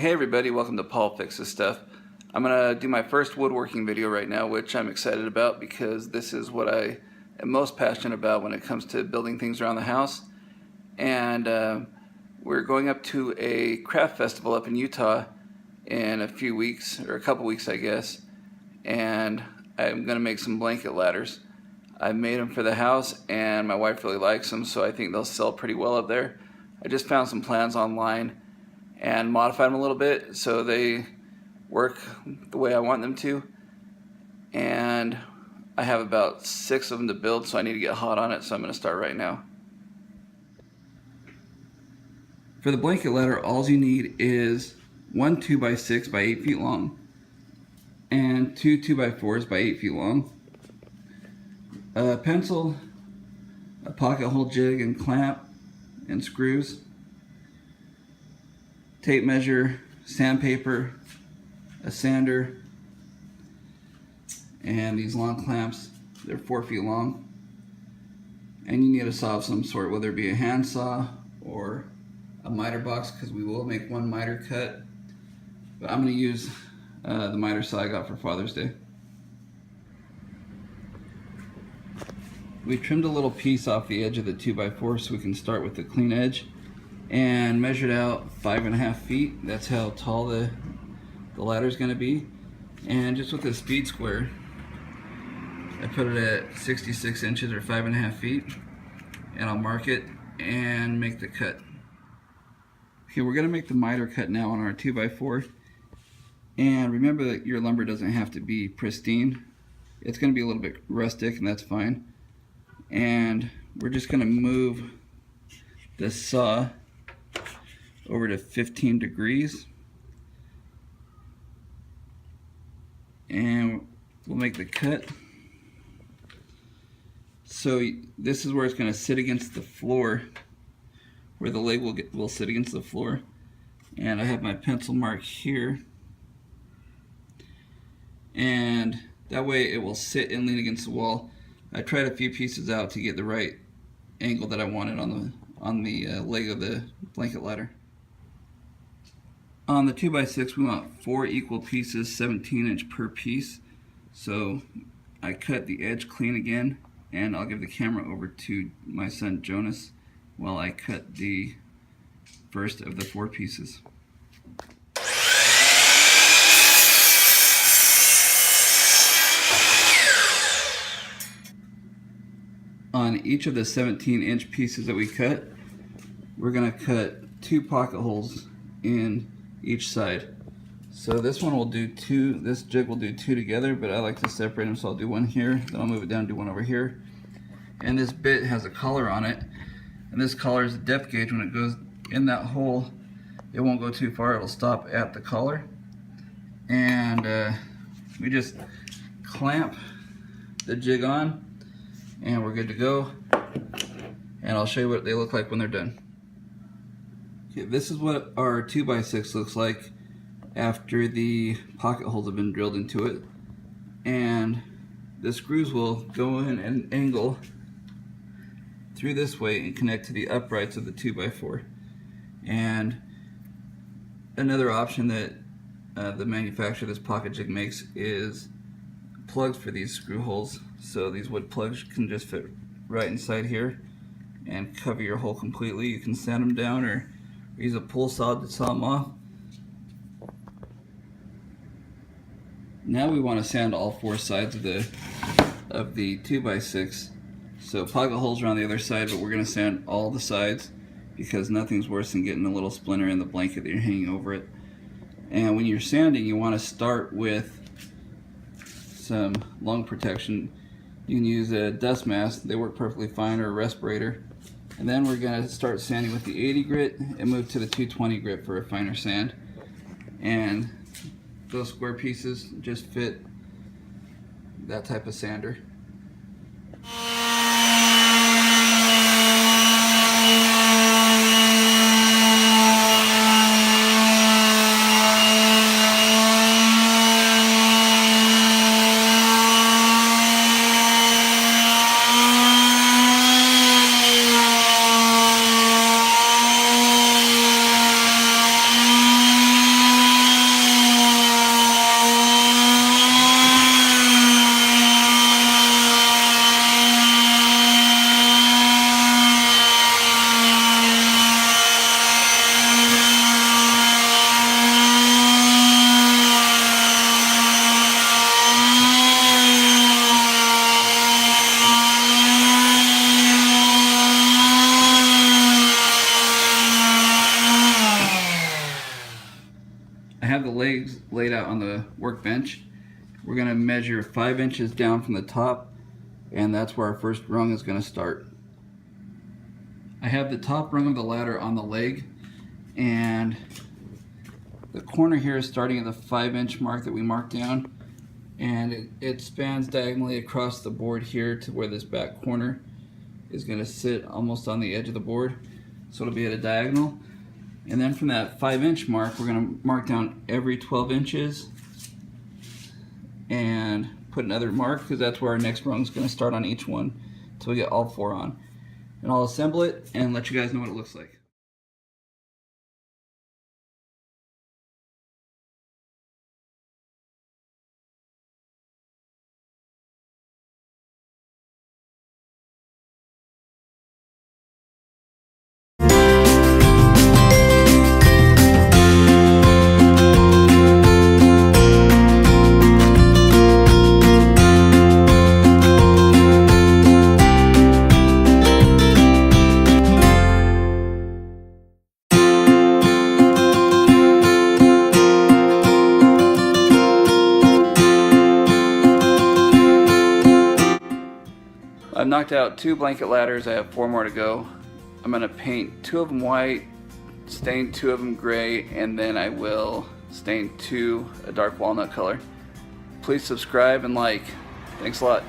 Hey everybody, welcome to Paul Fixes Stuff. I'm going to do my first woodworking video right now, which I'm excited about because this is what I am most passionate about when it comes to building things around the house. And we're going up to a craft festival up in Utah in a few weeks, or a couple weeks I guess, and I'm going to make some blanket ladders. I made them for the house and my wife really likes them, so I think they'll sell pretty well up there. I just found some plans online and modified them a little bit so they work the way I want them to. And I have about 6 of them to build, so I need to get hot on it, so I'm going to start right now. For the blanket ladder, all you need is one 2x6 by 8 feet long and two 2x4s by 8 feet long, a pencil, a pocket hole jig and clamp and screws, tape measure, sandpaper, a sander, and these long clamps. They're 4 feet long, and you need a saw of some sort, whether it be a hand saw or a miter box, because we will make one miter cut, but I'm going to use the miter saw I got for Father's Day. We trimmed a little piece off the edge of the 2x4 so we can start with the clean edge, and measured out 5.5 feet. That's how tall the ladder is going to be. And just with a speed square, I put it at 66 inches or 5.5 feet, and I'll mark it and make the cut. Okay, we're going to make the miter cut now on our 2x4. And remember that your lumber doesn't have to be pristine. It's going to be a little bit rustic, and that's fine. And we're just going to move the saw over to 15 degrees, and we'll make the cut. So this is where it's going to sit against the floor, where the leg will sit against the floor. And I have my pencil mark here, and that way it will sit and lean against the wall. I tried a few pieces out to get the right angle that I wanted on the leg of the blanket ladder. On the 2x6 we want 4 equal pieces, 17 inch per piece. So I cut the edge clean again, and I'll give the camera over to my son Jonas while I cut the first of the 4 pieces. On each of the 17 inch pieces that we cut, we're going to cut 2 pocket holes in each side. So this one will do 2, this jig will do 2 together, but I like to separate them, so I'll do one here, then I'll move it down and do one over here. And this bit has a collar on it, and this collar is a depth gauge. When it goes in that hole, it won't go too far, it'll stop at the collar. And we just clamp the jig on, and we're good to go. And I'll show you what they look like when they're done. Okay, this is what our 2x6 looks like after the pocket holes have been drilled into it. And the screws will go in and angle through this way and connect to the uprights of the 2x4. And another option that the manufacturer of this pocket jig makes is plugs for these screw holes. So these wood plugs can just fit right inside here and cover your hole completely. You can sand them down or use a pull saw to saw them off. Now we want to sand all 4 sides of the 2x6. So pocket holes are on the other side, but we're going to sand all the sides because nothing's worse than getting a little splinter in the blanket that you're hanging over it. And when you're sanding, you want to start with some lung protection. You can use a dust mask, they work perfectly fine, or a respirator. And then we're going to start sanding with the 80 grit and move to the 220 grit for a finer sand. And those square pieces just fit that type of sander. legs laid out on the workbench. We're going to measure 5 inches down from the top, and that's where our first rung is going to start. I have the top rung of the ladder on the leg, and the corner here is starting at the 5-inch mark that we marked down, and it spans diagonally across the board here to where this back corner is going to sit almost on the edge of the board, so it'll be at a diagonal. And then from that 5-inch mark, we're going to mark down every 12 inches and put another mark, because that's where our next rung is going to start on each one until we get all 4 on. And I'll assemble it and let you guys know what it looks like. I've knocked out 2 blanket ladders. I have 4 more to go. I'm going to paint 2 of them white, stain 2 of them gray, and then I will stain 2 a dark walnut color. Please subscribe and like. Thanks a lot.